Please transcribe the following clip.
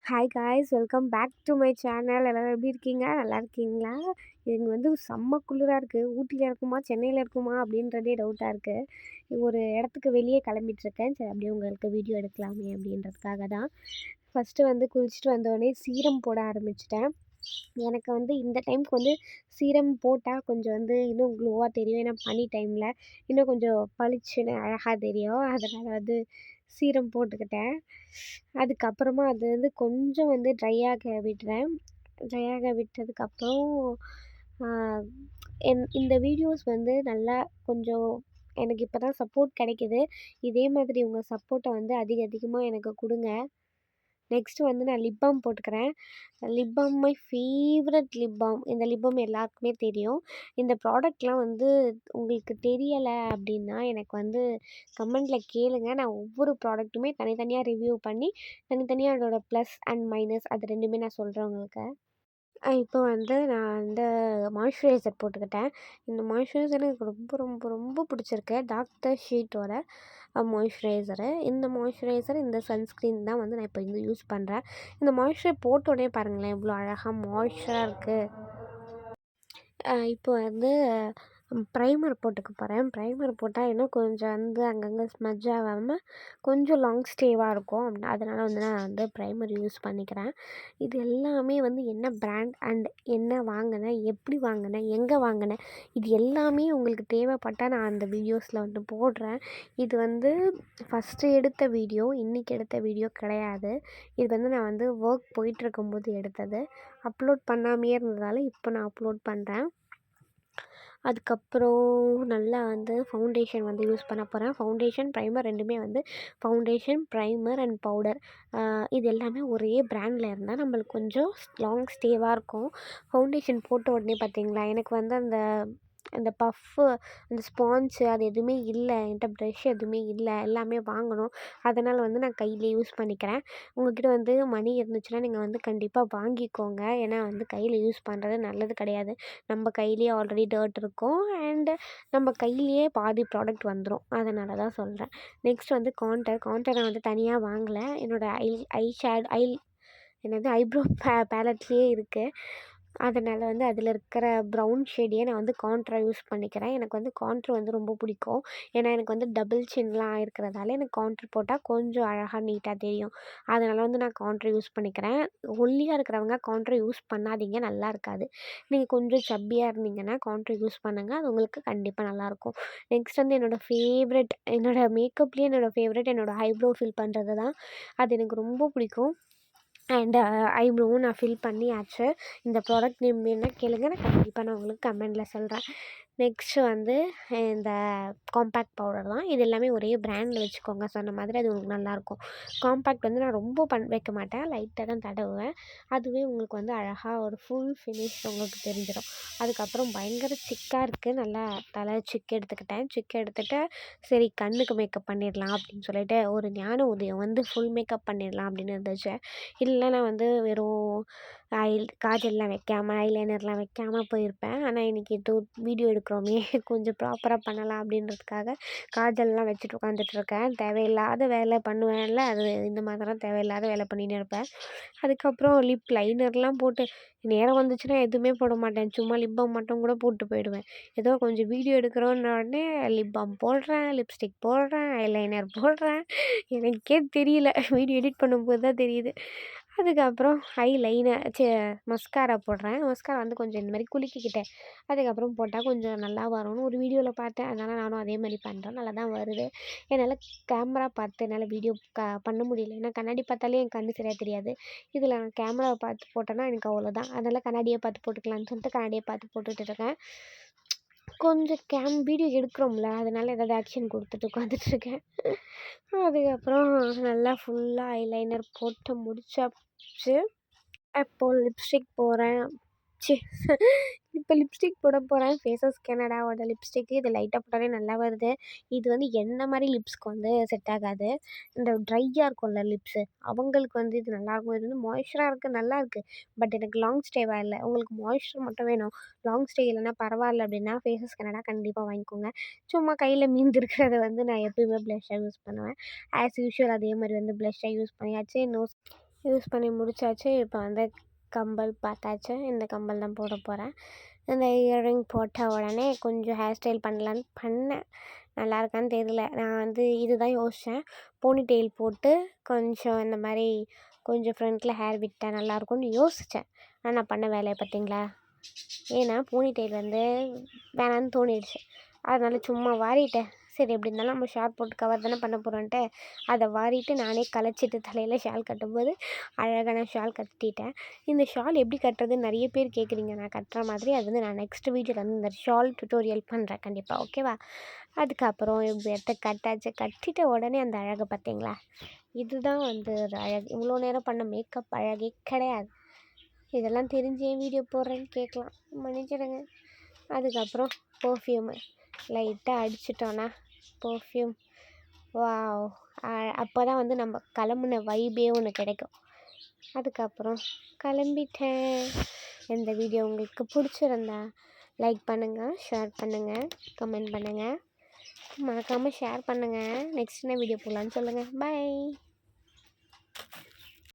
Hi guys welcome back to my channel. எல்லோரும் எப்படி இருக்கீங்க? நல்லா இருக்கீங்களா? இங்கே வந்து செம்ம குளிராக இருக்குது. ஊட்டியில் இருக்குமா சென்னையில் இருக்குமா அப்படின்றதே டவுட்டாக இருக்குது. ஒரு இடத்துக்கு வெளியே கிளம்பிட்டுருக்கேன். சரி அப்படியே உங்களுக்கு வீடியோ எடுக்கலாமே அப்படின்றதுக்காக தான். ஃபஸ்ட்டு வந்து குளிச்சுட்டு வந்தோடனே சீரம் போட ஆரம்பிச்சிட்டேன். எனக்கு வந்து இந்த டைமுக்கு வந்து சீரம் போட்டால் கொஞ்சம் வந்து இன்னும் க்ளோவாக தெரியும். ஏன்னா பனி டைமில் இன்னும் கொஞ்சம் பளிச்சுன்னு அழகாக தெரியும். அதனால் வந்து சீரம் போட்டுக்கிட்டேன். அதுக்கப்புறமா அது வந்து கொஞ்சம் வந்து ட்ரை ஆக விடுறேன். ட்ரை ஆக விட்டதுக்கப்புறம் இந்த வீடியோஸ் வந்து நல்லா கொஞ்சம் எனக்கு இப்போ தான் சப்போர்ட் கிடைக்கிது. இதே மாதிரி உங்கள் சப்போர்ட்டை வந்து அதிகமாக எனக்கு கொடுங்க. நெக்ஸ்ட்டு வந்து நான் லிப் பாம் போட்டுக்கிறேன். Lip balm my favourite lip balm. இந்த லிப் பாம் எல்லாருக்குமே தெரியும். இந்த ப்ராடக்ட்லாம் வந்து உங்களுக்கு தெரியலை அப்படின்னா எனக்கு வந்து கமெண்ட்டில் கேளுங்க. நான் ஒவ்வொரு ப்ராடக்ட்டுமே தனித்தனியாக ரிவ்யூ பண்ணி தனித்தனியாக அதோட ப்ளஸ் அண்ட் மைனஸ் அது 2மே நான் சொல்கிறேன் உங்களுக்கு. இப்போ வந்து நான் வந்து மாய்ஸ்சரைசர் போட்டுக்கிட்டேன். இந்த மாய்ஸ்சரைசர் எனக்கு ரொம்ப ரொம்ப ரொம்ப பிடிச்சிருக்கு. டாக்டர் ஷீட்டோட மாய்ஸ்சரைசரு. இந்த மாய்ஸ்சரைசர், இந்த சன்ஸ்க்ரீன் தான் வந்து நான் இப்போ யூஸ் பண்ணுறேன். இந்த மாய்ஸ்சர் போட்ட உடனே பாருங்களேன் எவ்வளோ அழகாக மாய்ஸ்சராக இருக்குது. இப்போ வந்து ப்ரைமர் போட்டுக்க போகிறேன். ப்ரைமர் போட்டால் இன்னும் கொஞ்சம் வந்து அங்கங்கே ஸ்மட்ஜ் ஆகாமல் கொஞ்சம் லாங் ஸ்டேவாக இருக்கும். அதனால் வந்து நான் வந்து ப்ரைமர் யூஸ் பண்ணிக்கிறேன். இது எல்லாமே வந்து என்ன பிராண்ட் அண்ட் என்ன வாங்கினேன், எப்படி வாங்கினேன், எங்கே வாங்கினேன், இது எல்லாமே உங்களுக்கு தேவைப்பட்டால் நான் அந்த வீடியோஸில் வந்து போடுறேன். இது வந்து ஃபஸ்ட்டு எடுத்த வீடியோ, இன்றைக்கி எடுத்த வீடியோ கிடையாது. இது வந்து நான் வந்து ஒர்க் போயிட்டுருக்கும்போது எடுத்தது. அப்லோட் பண்ணாமையே இருந்ததால் இப்போ நான் அப்லோட் பண்ணுறேன். அதுக்கப்புறம் நல்லா வந்து ஃபவுண்டேஷன் வந்து யூஸ் பண்ண போகிறேன். ஃபவுண்டேஷன், ப்ரைமர் 2மே வந்து ஃபவுண்டேஷன், ப்ரைமர் அண்ட் பவுடர் இது எல்லாமே ஒரே பிராண்டில் இருந்தால் நம்மளுக்கு கொஞ்சம் லாங் ஸ்டேவாக இருக்கும். ஃபவுண்டேஷன் போட்ட உடனே பார்த்தீங்களா, எனக்கு வந்து அந்த அந்த பஃப்பு, அந்த ஸ்பான்ஸு அது எதுவுமே இல்லை. என்கிட்ட ப்ரஷ் எதுவுமே இல்லை. எல்லாமே வாங்கணும். அதனால் வந்து நான் கையிலே யூஸ் பண்ணிக்கிறேன். உங்கள்கிட்ட வந்து மணி இருந்துச்சுன்னா நீங்கள் வந்து கண்டிப்பாக வாங்கிக்கோங்க. ஏன்னா வந்து கையில் யூஸ் பண்ணுறது நல்லது கிடையாது. நம்ம கையிலேயே ஆல்ரெடி டர்ட் இருக்கும் அண்டு நம்ம கையிலேயே பாதி ப்ராடக்ட் வந்துடும். அதனால தான் சொல்கிறேன். நெக்ஸ்ட் வந்து கான்டர் நான் வந்து தனியாக வாங்கலை. என்னோடய ஐப்ரோ பேலட்லேயே இருக்குது. அதனால் வந்து அதில் இருக்கிற ப்ரௌன் ஷேடையே நான் வந்து கான்ட்ரா யூஸ் பண்ணிக்கிறேன். எனக்கு வந்து கான்ட்ரு வந்து ரொம்ப பிடிக்கும். ஏன்னா எனக்கு வந்து டபுள் சின்லாம் இருக்கிறதால எனக்கு கான்ட்ரு போட்டால் கொஞ்சம் அழகாக நீட்டாக தெரியும். அதனால் வந்து நான் கான்ட்ரு யூஸ் பண்ணிக்கிறேன். ஒல்லியாக இருக்கிறவங்க கான்ட்ரு யூஸ் பண்ணாதீங்க, நல்லா இருக்காது. நீங்கள் கொஞ்சம் சப்பியாக இருந்தீங்கன்னா கான்ட்ரு யூஸ் பண்ணுங்கள். அது உங்களுக்கு கண்டிப்பாக நல்லாயிருக்கும். நெக்ஸ்ட் வந்து என்னோடய மேக்கப்லேயே என்னோடய ஐப்ரோ ஃபில் பண்ணுறது தான். அது எனக்கு ரொம்ப பிடிக்கும். அண்ட் ஐப்ரோவும் நான் ஃபில் பண்ணியாச்சு. இந்த ப்ராடக்ட் நேம் வேணுன்னா கேளுங்க, நான் கண்டிப்பாக நான் உங்களுக்கு கமெண்டில் சொல்கிறேன். நெக்ஸ்ட்டு வந்து இந்த காம்பேக்ட் பவுடர் தான். இது எல்லாமே ஒரே பிராண்டில் வச்சுக்கோங்க. சொன்ன மாதிரி அது உங்களுக்கு நல்லாயிருக்கும். காம்பேக்ட் வந்து நான் ரொம்ப வைக்க மாட்டேன், லைட்டாக தான் தடவுவேன். அதுவே உங்களுக்கு வந்து அழகாக ஒரு ஃபுல் ஃபினிஷ் உங்களுக்கு தெரிஞ்சிடும். அதுக்கப்புறம் பயங்கர சிக்காக இருக்குது. நல்லா தலை சிக்கு எடுத்துக்கிட்டேன். சிக்கு எடுத்துகிட்டு சரி கண்ணுக்கு மேக்கப் பண்ணிடலாம் அப்படின்னு சொல்லிட்டு ஒரு ஞான உதயம் வந்து ஃபுல் மேக்கப் பண்ணிடலாம் அப்படின்னு இருந்துச்சு. இல்லை நான் வந்து வெறும் காஜல்லாம் வைக்காமல் ஐலைனர்லாம் வைக்காமல் போயிருப்பேன். ஆனால் இன்றைக்கி வீடியோ எடுக்கிறோமே கொஞ்சம் ப்ராப்பராக பண்ணலாம் அப்படின்றதுக்காக காஜல்லாம் வச்சுட்டு உட்காந்துட்ருக்கேன். தேவையில்லாத வேலை பண்ணுவேன்ல, அது இந்த மாதிரிலாம் தேவையில்லாத வேலை பண்ணின்னு இருப்பேன். அதுக்கப்புறம் லிப் லைனர்லாம் போட்டு நேரம் வந்துச்சுன்னா எதுவுமே போட மாட்டேன். சும்மா லிப் பாம் மட்டும் கூட போட்டு போயிடுவேன். ஏதோ கொஞ்சம் வீடியோ எடுக்கிறோன்ன உடனே லிப் பாம் போடுறேன், லிப்ஸ்டிக் போடுறேன், ஐலைனர் போடுறேன். எனக்கே தெரியல, வீடியோ எடிட் பண்ணும்போது தான் தெரியுது. அதுக்கப்புறம் மஸ்காரா போடுறேன். மஸ்காரா வந்து கொஞ்சம் இந்த மாதிரி குலுக்கிக்கிட்டேன். அதுக்கப்புறம் போட்டால் கொஞ்சம் நல்லா வரும்னு ஒரு வீடியோவில் பார்த்தேன். அதனால் நானும் அதே மாதிரி பண்ணுறேன். நல்லா தான் வருது. என்னால் கேமரா பார்த்து என்னால் வீடியோ பண்ண முடியல. ஏன்னா கண்ணாடி பார்த்தாலே என் கண் சரியாக தெரியாது. இதில் நான் கேமராவை பார்த்து போட்டேன்னா எனக்கு அவ்வளோதான். அதனால் கண்ணாடியை பார்த்து போட்டுக்கலான்னு சொல்லிட்டு கண்ணாடியை பார்த்து போட்டுட்ருக்கேன். கொஞ்சம் வீடியோ எடுக்கிறோம்ல, அதனால் ஏதாவது ஆக்ஷன் கொடுத்துட்டு உட்காந்துட்ருக்கேன். அதுக்கப்புறம் நல்லா ஃபுல்லாக ஐலைனர் போட்டு முடிச்சாச்சு. அப்போது லிப்ஸ்டிக் போடுறேன். இப்போ லிப்ஸ்டிக் போட போகிறேன். ஃபேஸஸ் கனடாவோட லிப்ஸ்டிக்கு. இது லைட்டாக போட்டாலே நல்லா வருது. இது வந்து என்ன மாதிரி லிப்ஸ்க்கு வந்து செட் ஆகாது. இந்த ட்ரையாக இருக்கும்ல லிப்ஸு, அவங்களுக்கு வந்து இது நல்லாயிருக்கும். இது வந்து மாய்ஸ்சராக இருக்குது, நல்லாயிருக்கு. பட் எனக்கு லாங் ஸ்டேவாக இல்லை. உங்களுக்கு மாய்ஸ்சர் மட்டும் வேணும், லாங் ஸ்டே இல்லைன்னா பரவாயில்ல அப்படின்னா ஃபேஸஸ் கனடா கண்டிப்பாக வாங்கிக்கோங்க. சும்மா கையில் மீந்திருக்கிறத வந்து நான் எப்பயுமே ப்ளஷ்ஷாக யூஸ் பண்ணுவேன். ஆஸ் யூஷுவல் அதே மாதிரி வந்து ப்ளஷ்ஷாக யூஸ் பண்ணியாச்சு. யூஸ் பண்ணி முடிச்சாச்சு. இப்போ வந்து கம்பல் பார்த்தாச்சு. இந்த கம்பல் தான் போட போகிறேன். இந்த இயரிங் போட்ட உடனே கொஞ்சம் ஹேர் ஸ்டைல் பண்ணலான்னு பண்ணேன். நல்லா இருக்கான்னு தெரியல. நான் வந்து இதுதான் யோசித்தேன். போனி டெயில் போட்டு கொஞ்சம் இந்த மாதிரி கொஞ்சம் ஃப்ரண்ட்டில் ஹேர் விட்டா நல்லாயிருக்கும்னு யோசித்தேன். ஆனால் நான் பண்ண வேலையை பார்த்தீங்களா? ஏன்னா போனி டெயில் வந்து வேணான்னு தோணிடுச்சு. அதனால சும்மா வாரிட்டேன். சரி எப்படி இருந்தாலும் நம்ம ஷார்ட் போட்டு கவர் தானே பண்ண போகிறோன்ட்டு அதை வாரிட்டு நானே கலைச்சிட்டு தலையில் ஷால் கட்டும்போது அழகான ஷால் கட்டிட்டேன். இந்த ஷால் எப்படி கட்டுறதுன்னு நிறைய பேர் கேட்குறீங்க. நான் கட்டுற மாதிரி அது வந்து நான் நெக்ஸ்ட் வீடியோவில் வந்து இந்த ஷால் டுட்டோரியல் பண்ணுறேன் கண்டிப்பாக. ஓகேவா? அதுக்கப்புறம் இப்படி எடுத்து கட்டாச்சு. கட்டிட்ட உடனே அந்த அழகை பார்த்தீங்களா? இதுதான் வந்து ஒரு அழகு. இவ்வளோ நேரம் பண்ண மேக்கப் அழகே கிடையாது. இதெல்லாம் தெரிஞ்சு ஏன் வீடியோ போடுறேன்னு கேட்கலாம், மன்னிச்சிடுங்க. அதுக்கப்புறம் பர்ஃப்யூமு லைட்டாக அடிச்சிட்டோன்னா பர்ஃப்யூம் வாவ்! அப்போ தான் வந்து நம்ம கிளம்புன வைபே ஒன்று கிடைக்கும். அதுக்கப்புறம் கிளம்பிட்டேன். இந்த வீடியோ உங்களுக்கு பிடிச்சிருந்தா லைக் பண்ணுங்கள், ஷேர் பண்ணுங்கள், கமெண்ட் பண்ணுங்கள். மறக்காமல் ஷேர் பண்ணுங்கள். நெக்ஸ்ட் என்ன வீடியோ போடலான்னு சொல்லுங்கள். பை.